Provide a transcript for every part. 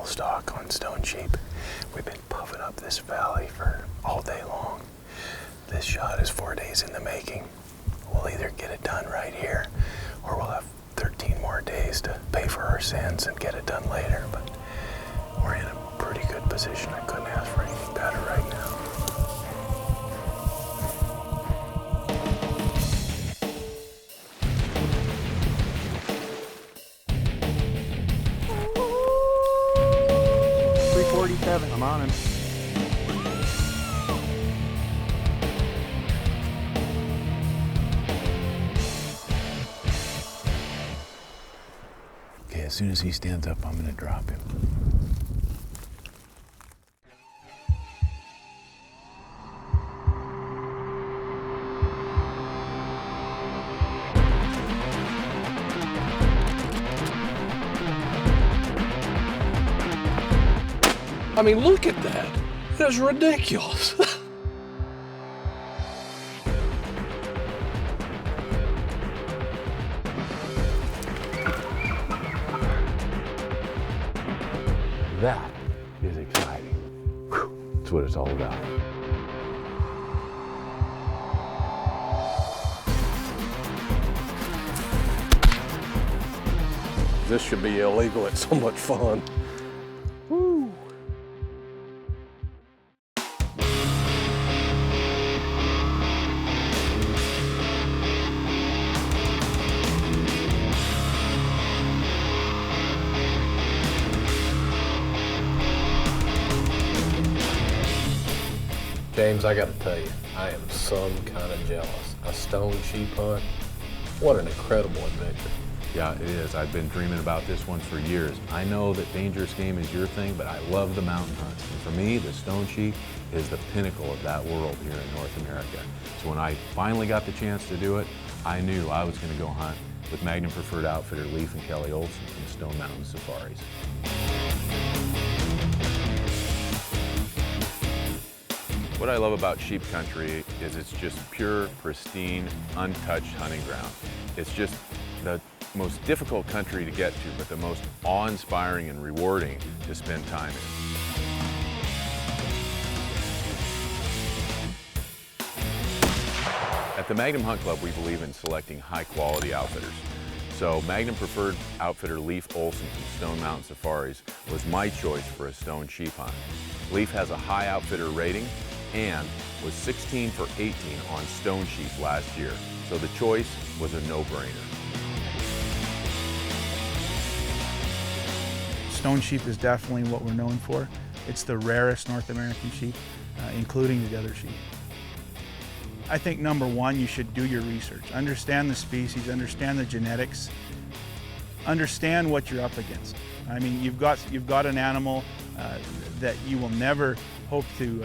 male stock on stone sheep. We've been puffing up this valley for all day long. This shot is 4 days in the making. We'll either get it done right here, or we'll have 13 more days to pay for our sins and get it done later. But we're in a pretty good position. I couldn't ask for anything better right now. I'm on him. Okay, as soon as he stands up, I'm gonna drop him. I mean, look at that. That's ridiculous. That is exciting. Whew, that's what it's all about. This should be illegal. It's so much fun. Woo. James, I gotta tell you, I am some kind of jealous. A stone sheep hunt, what an incredible adventure. Yeah, it is. I've been dreaming about this one for years. I know that dangerous game is your thing, but I love the mountain hunts. And for me, the stone sheep is the pinnacle of that world here in North America. So when I finally got the chance to do it, I knew I was going to go hunt with Magnum Preferred Outfitter Leif and Kelly Olson from Stone Mountain Safaris. What I love about sheep country is it's just pure, pristine, untouched hunting ground. It's just the most difficult country to get to, but the most awe-inspiring and rewarding to spend time in. At the Magnum Hunt Club, we believe in selecting high-quality outfitters. So Magnum Preferred Outfitter Leif Olson from Stone Mountain Safaris was my choice for a stone sheep hunt. Leif has a high outfitter rating and was 16 for 18 on stone sheep last year. So the choice was a no-brainer. Stone sheep is definitely what we're known for. It's the rarest North American sheep, including the other sheep. I think number one, you should do your research. Understand the species, understand the genetics, understand what you're up against. I mean, you've got an animal that you will never hope to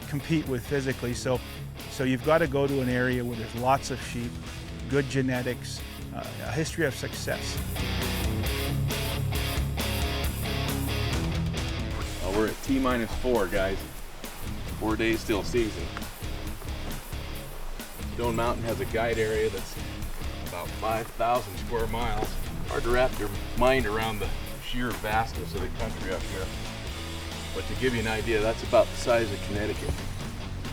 compete with physically, so you've got to go to an area where there's lots of sheep, good genetics, a history of success. We're at T-4, guys. 4 days till season. Stone Mountain has a guide area that's about 5,000 square miles. Hard to wrap your mind around the sheer vastness of the country up here. But to give you an idea, that's about the size of Connecticut.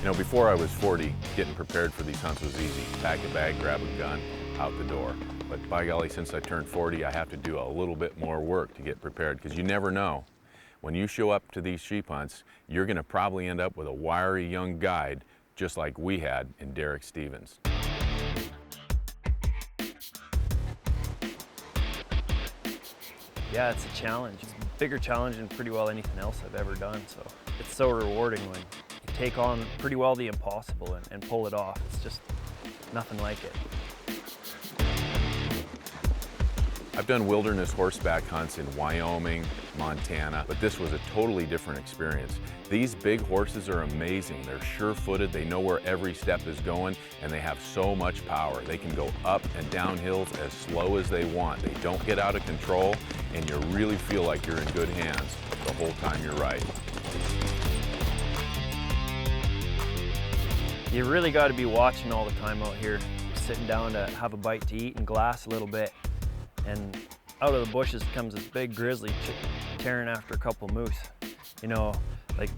You know, before I was 40, getting prepared for these hunts was easy. Pack a bag, grab a gun, out the door. But by golly, since I turned 40, I have to do a little bit more work to get prepared, because you never know. When you show up to these sheep hunts, you're going to probably end up with a wiry young guide, just like we had in Derek Stevens. Yeah, it's a challenge. It's a bigger challenge than pretty well anything else I've ever done. So it's so rewarding when you take on pretty well the impossible and pull it off. It's just nothing like it. I've done wilderness horseback hunts in Wyoming, Montana, but this was a totally different experience. These big horses are amazing. They're sure-footed, they know where every step is going, and they have so much power. They can go up and down hills as slow as they want. They don't get out of control, and you really feel like you're in good hands the whole time you're riding. You really got to be watching all the time out here, sitting down to have a bite to eat and glass a little bit. And out of the bushes comes this big grizzly tearing after a couple moose. You know, like,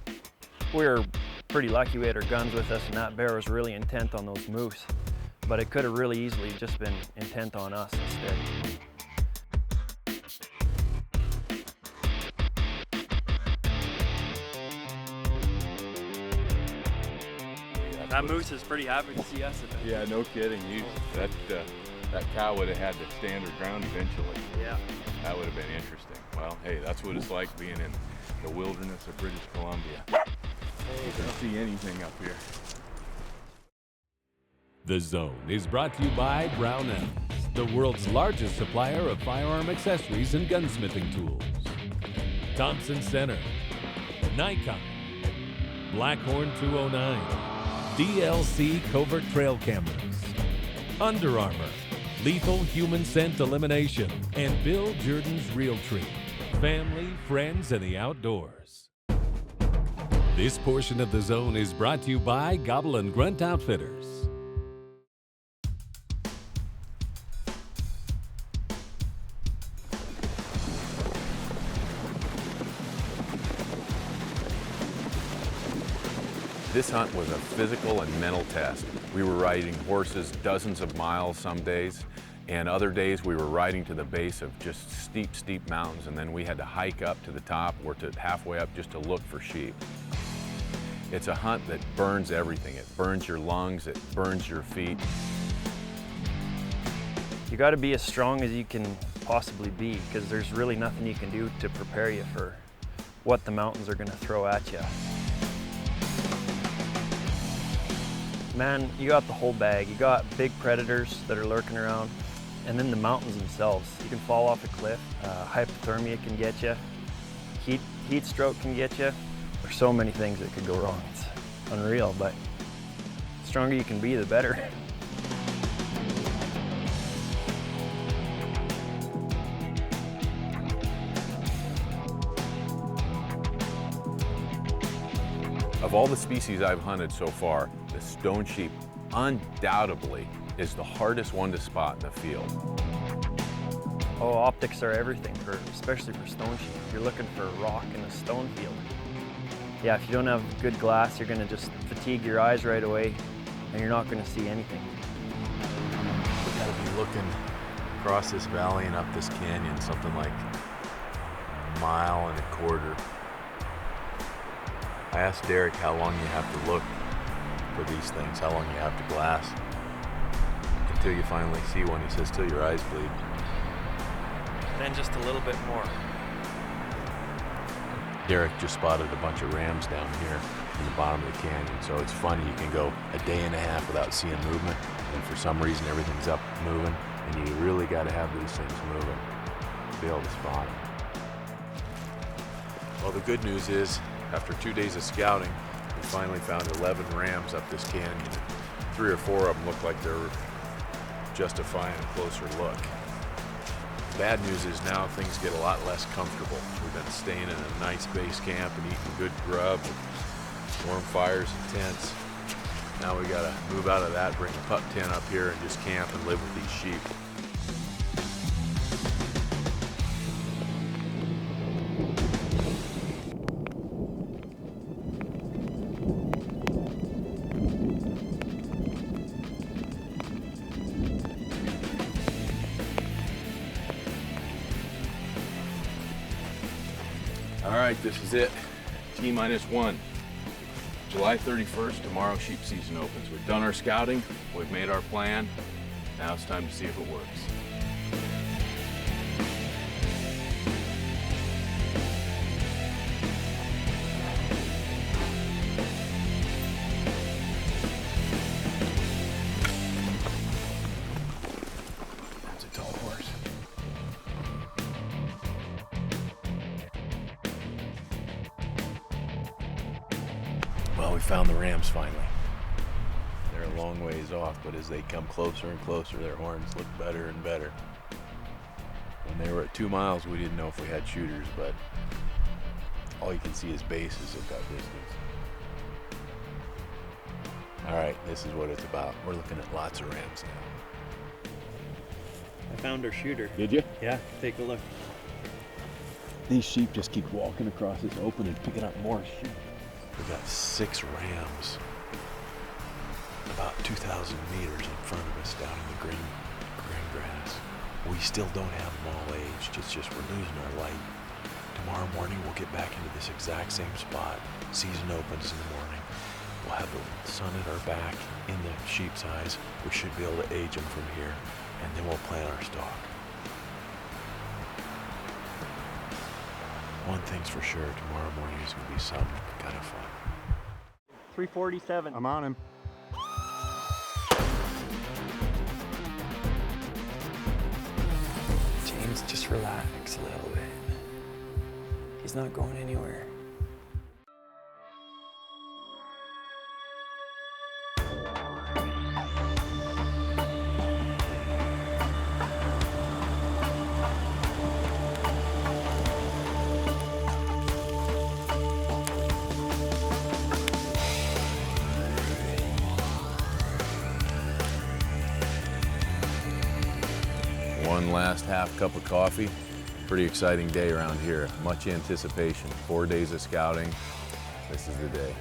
we were pretty lucky we had our guns with us, and that bear was really intent on those moose. But it could have really easily just been intent on us instead. That moose is pretty happy to see us. Yeah, no kidding. That cow would have had to stand her ground eventually. Yeah. That would have been interesting. Well, hey, that's what it's like being in the wilderness of British Columbia. You can see anything up here. The Zone is brought to you by Brion, the world's largest supplier of firearm accessories and gunsmithing tools. Thompson Center, Nikon, Blackhorn 209, DLC Covert Trail Cameras, Under Armour, Lethal Human Scent Elimination, and Bill Jordan's Realtree. Family, friends, and the outdoors. This portion of The Zone is brought to you by Gobble and Grunt Outfitters. This hunt was a physical and mental test. We were riding horses dozens of miles some days, and other days we were riding to the base of just steep, steep mountains, and then we had to hike up to the top or to halfway up just to look for sheep. It's a hunt that burns everything. It burns your lungs, it burns your feet. You got to be as strong as you can possibly be, because there's really nothing you can do to prepare you for what the mountains are going to throw at you. Man, you got the whole bag. You got big predators that are lurking around, and then the mountains themselves. You can fall off a cliff. Hypothermia can get you. Heat stroke can get you. There's so many things that could go wrong. It's unreal, but the stronger you can be, the better. Of all the species I've hunted so far, the stone sheep undoubtedly is the hardest one to spot in the field. Oh, optics are everything, especially for stone sheep. You're looking for a rock in a stone field. Yeah, if you don't have good glass, you're gonna just fatigue your eyes right away, and you're not gonna see anything. We gotta be looking across this valley and up this canyon, something like a mile and a quarter. I asked Derek how long you have to look for these things, how long you have to glass until you finally see one. He says, till your eyes bleed. Then just a little bit more. Derek just spotted a bunch of rams down here in the bottom of the canyon, so it's funny, you can go a day and a half without seeing movement, and for some reason everything's up moving, and you really got to have these things moving to be able to spot them. Well, the good news is, after 2 days of scouting, we finally found 11 rams up this canyon. 3 or 4 of them look like they're justifying a closer look. Bad news is now things get a lot less comfortable. We've been staying in a nice base camp and eating good grub, with warm fires and tents. Now we gotta move out of that, bring a pup tent up here and just camp and live with these sheep. All right, this is it. T-1. July 31st, tomorrow sheep season opens. We've done our scouting, we've made our plan. Now it's time to see if it works. That's a tall horse. Well, we found the rams finally. They're a long ways off, but as they come closer and closer, their horns look better and better. When they were at 2 miles, we didn't know if we had shooters, but all you can see is bases at that distance. All right, this is what it's about. We're looking at lots of rams now. I found our shooter. Did you? Yeah, take a look. These sheep just keep walking across this open and picking up more sheep. We got 6 rams about 2,000 meters in front of us down in the green grass. We still don't have them all aged. It's just we're losing our light. Tomorrow morning we'll get back into this exact same spot. Season opens in the morning. We'll have the sun at our back in the sheep's eyes. We should be able to age them from here, and then we'll plant our stock. One thing's for sure, tomorrow morning is going to be something kind of fun. 347. I'm on him. James, just relax a little bit. He's not going anywhere. One last half cup of coffee. Pretty exciting day around here. Much anticipation. 4 days of scouting. This is the day.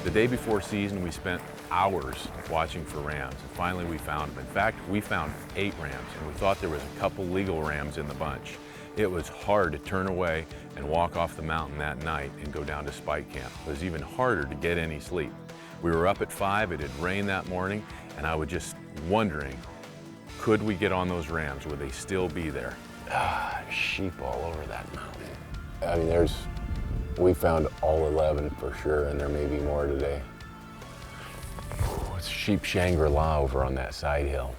The day before season, we spent hours watching for rams, and finally we found them. In fact, we found 8 rams, and we thought there was a couple legal rams in the bunch. It was hard to turn away and walk off the mountain that night and go down to Spike Camp. It was even harder to get any sleep. We were up at 5, it had rained that morning, and I was just wondering, could we get on those rams? Would they still be there? Sheep all over that mountain. I mean, we found all 11 for sure, and there may be more today. It's sheep Shangri-La over on that side hill.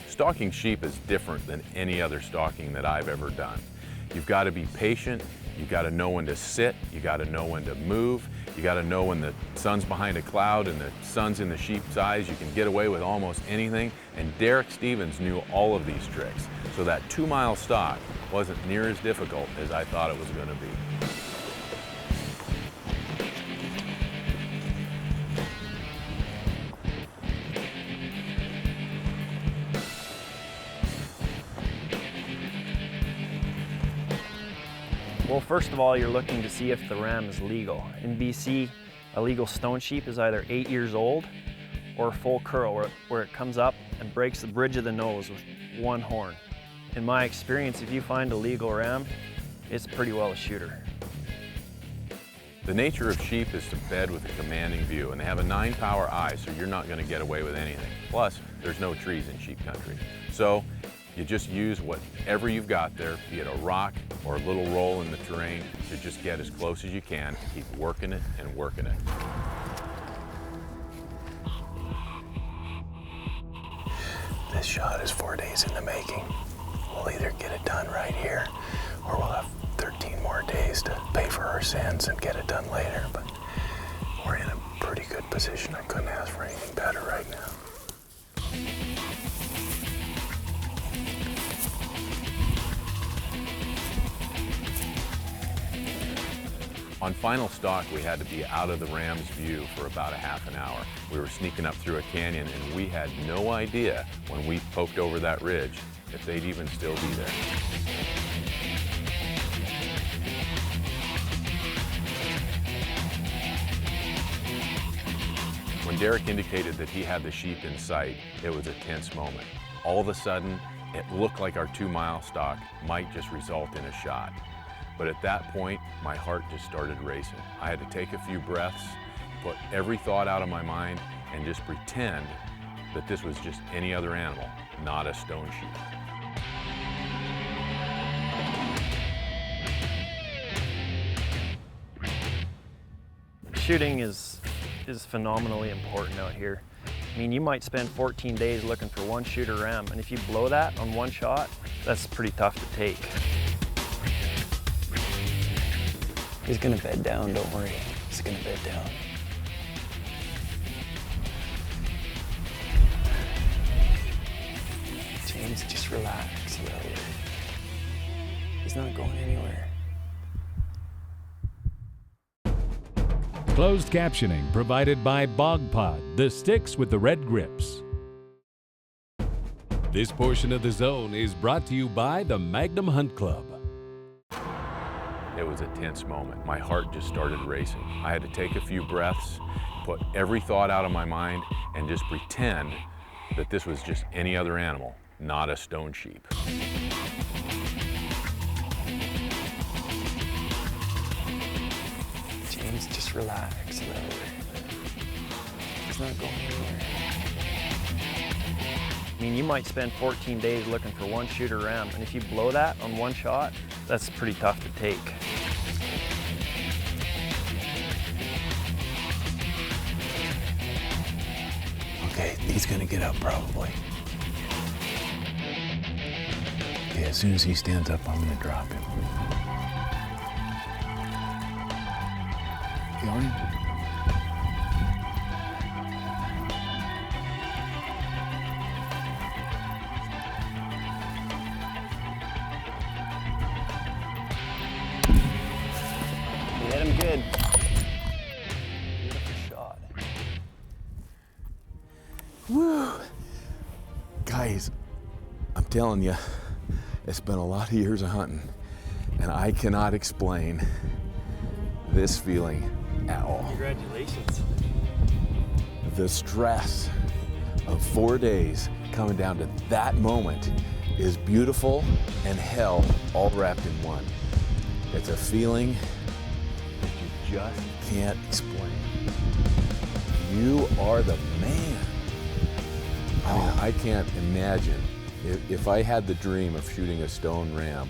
Stalking sheep is different than any other stalking that I've ever done. You've got to be patient, you've got to know when to sit, you got to know when to move, you got to know when the sun's behind a cloud and the sun's in the sheep's eyes. You can get away with almost anything, and Derek Stevens knew all of these tricks. So that 2-mile stalk wasn't near as difficult as I thought it was going to be. Well, first of all, you're looking to see if the ram is legal. In BC, a legal stone sheep is either 8 years old or full curl, where it comes up and breaks the bridge of the nose with one horn. In my experience, if you find a legal ram, it's pretty well a shooter. The nature of sheep is to bed with a commanding view, and they have a 9-power eye, so you're not going to get away with anything. Plus, there's no trees in sheep country. So you just use whatever you've got there, be it a rock or a little roll in the terrain, to just get as close as you can and keep working it and working it. This shot is 4 days in the making. We'll either get it done right here, or we'll have 13 more days to pay for our sins and get it done later, but we're in a pretty good position. I couldn't ask for anything better right now. On final stalk, we had to be out of the ram's view for about a half an hour. We were sneaking up through a canyon, and we had no idea when we poked over that ridge if they'd even still be there. When Derek indicated that he had the sheep in sight, it was a tense moment. All of a sudden, it looked like our 2-mile stalk might just result in a shot. But at that point, my heart just started racing. I had to take a few breaths, put every thought out of my mind, and just pretend that this was just any other animal, not a stone sheep. Shooting is phenomenally important out here. I mean, you might spend 14 days looking for one shooter ram, and if you blow that on one shot, that's pretty tough to take. He's gonna bed down, don't worry. He's gonna bed down. James, just relax. relax a little bit. He's not going anywhere. Closed captioning provided by Bog Pod, the sticks with the red grips. This portion of the zone is brought to you by the Magnum Hunt Club. It was a tense moment. My heart just started racing. I had to take a few breaths, put every thought out of my mind, and just pretend that this was just any other animal, not a stone sheep. James, just relax a little bit. He's not going anywhere. I mean, you might spend 14 days looking for one shooter ram, and if you blow that on one shot, that's pretty tough to take. Okay, he's gonna get up probably. Okay, as soon as he stands up, I'm gonna drop him. You on him? You hit him good. Beautiful shot. Woo! Guys, I'm telling you, it's been a lot of years of hunting, and I cannot explain this feeling at all. Congratulations. The stress of 4 days coming down to that moment is beautiful and hell all wrapped in one. It's a feeling that you just can't explain. You are the man. I mean, I can't imagine if I had the dream of shooting a stone ram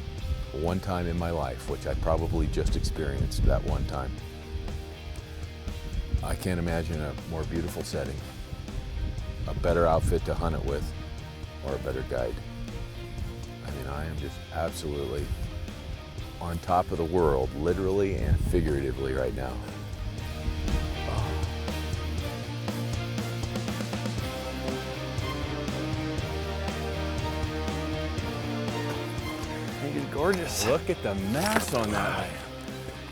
one time in my life, which I probably just experienced that one time. I can't imagine a more beautiful setting, a better outfit to hunt it with, or a better guide. I mean, I am just absolutely on top of the world, literally and figuratively right now. I think he's gorgeous. Look at the mass on that.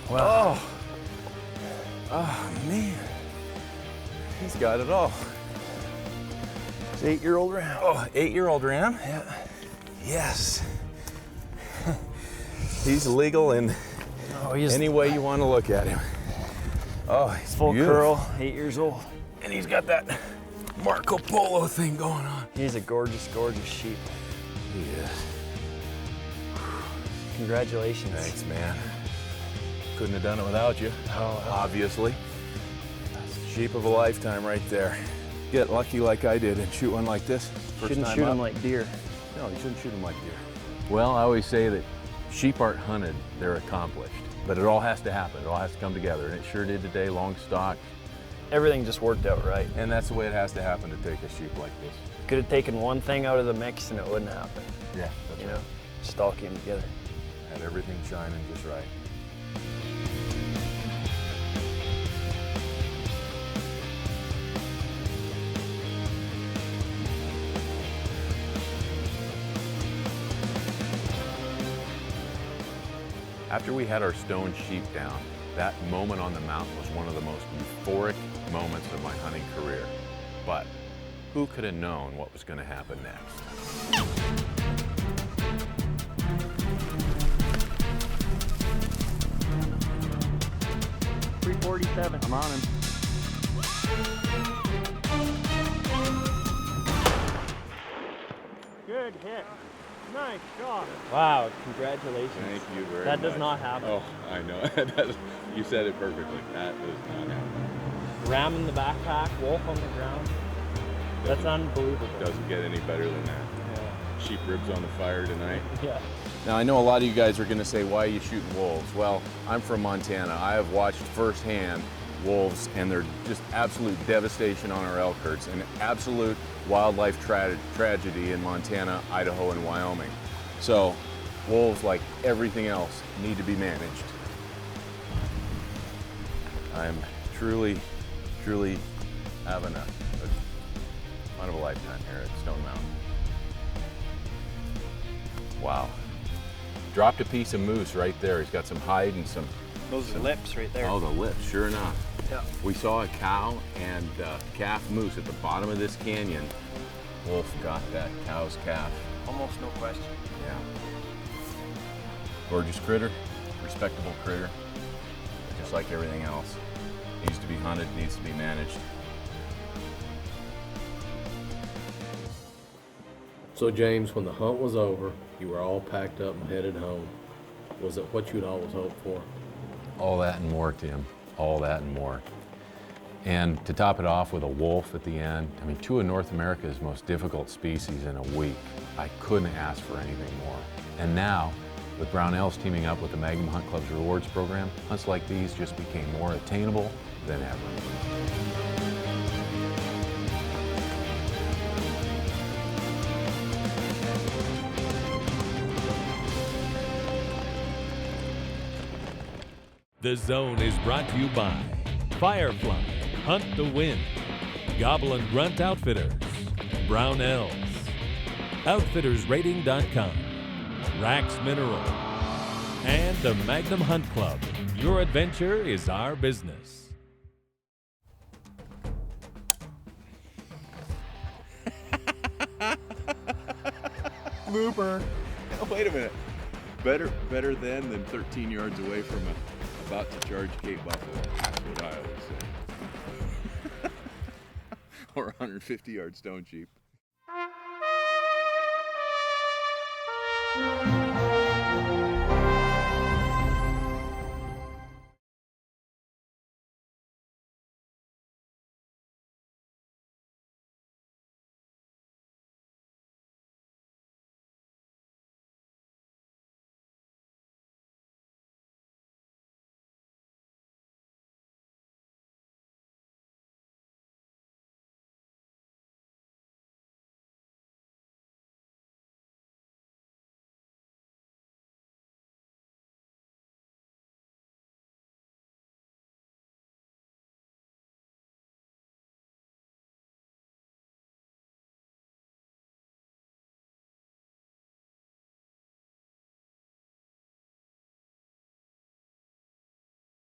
Wow. Oh, man. He's got it all. It's an 8-year-old ram. Oh, 8-year-old ram? Yeah. Yes. He's legal in any way you want to look at him. Oh, he's full beautiful. curl, 8 years old. And he's got that Marco Polo thing going on. He's a gorgeous, gorgeous sheep. He is. Congratulations. Thanks, man. Couldn't have done it without you. Oh, Obviously. Sheep of a lifetime right there. Get lucky like I did and shoot one like this. Shouldn't shoot them like deer. No, you shouldn't shoot them like deer. Well, I always say that sheep aren't hunted, they're accomplished. But it all has to happen, it all has to come together, and it sure did today, long stock. Everything just worked out right. And that's the way it has to happen to take a sheep like this. Could have taken one thing out of the mix and it wouldn't happen. Yeah, that's You right. know, just all came together. Had everything shining just right. After we had our stone sheep down, that moment on the mountain was one of the most euphoric moments of my hunting career. But who could have known what was going to happen next? 347. I'm on him. Good hit. Nice shot. Wow, congratulations. Thank you very much. That does not happen. Oh, I know. You said it perfectly. That does not happen. Ram in the backpack, wolf on the ground. That's unbelievable. Doesn't get any better than that. Yeah. Sheep ribs on the fire tonight. Yeah. Now, I know a lot of you guys are going to say, why are you shooting wolves? Well, I'm from Montana. I have watched firsthand wolves and their just absolute devastation on our elk herds, and absolute wildlife tragedy in Montana, Idaho, and Wyoming. So, wolves, like everything else, need to be managed. I'm truly having a fun of a lifetime here at Stone Mountain. Wow. Dropped a piece of moose right there. He's got some hide and some... Those are lips right there. Oh, the lips, sure enough. Yeah. We saw a cow and calf moose at the bottom of this canyon. Wolf got that cow's calf. Almost no question. Yeah. Gorgeous critter, respectable critter, just like everything else. Needs to be hunted, needs to be managed. So James, when the hunt was over, you were all packed up and headed home. Was it what you'd always hoped for? All that and more, Tim. All that and more. And to top it off with a wolf at the end, I mean, 2 of North America's most difficult species in a week. I couldn't ask for anything more. And now, with Brownells teaming up with the Magnum Hunt Club's rewards program, hunts like these just became more attainable than ever. The Zone is brought to you by Firefly, Hunt the Wind, Gobble and Grunt Outfitters, Brownells, OutfittersRating.com, Rax Mineral, and the Magnum Hunt Club. Your adventure is our business. Blooper. Wait a minute. Better than 13 yards away from about to charge Cape Buffalo. That's what I always say. Or 150 yard stone sheep.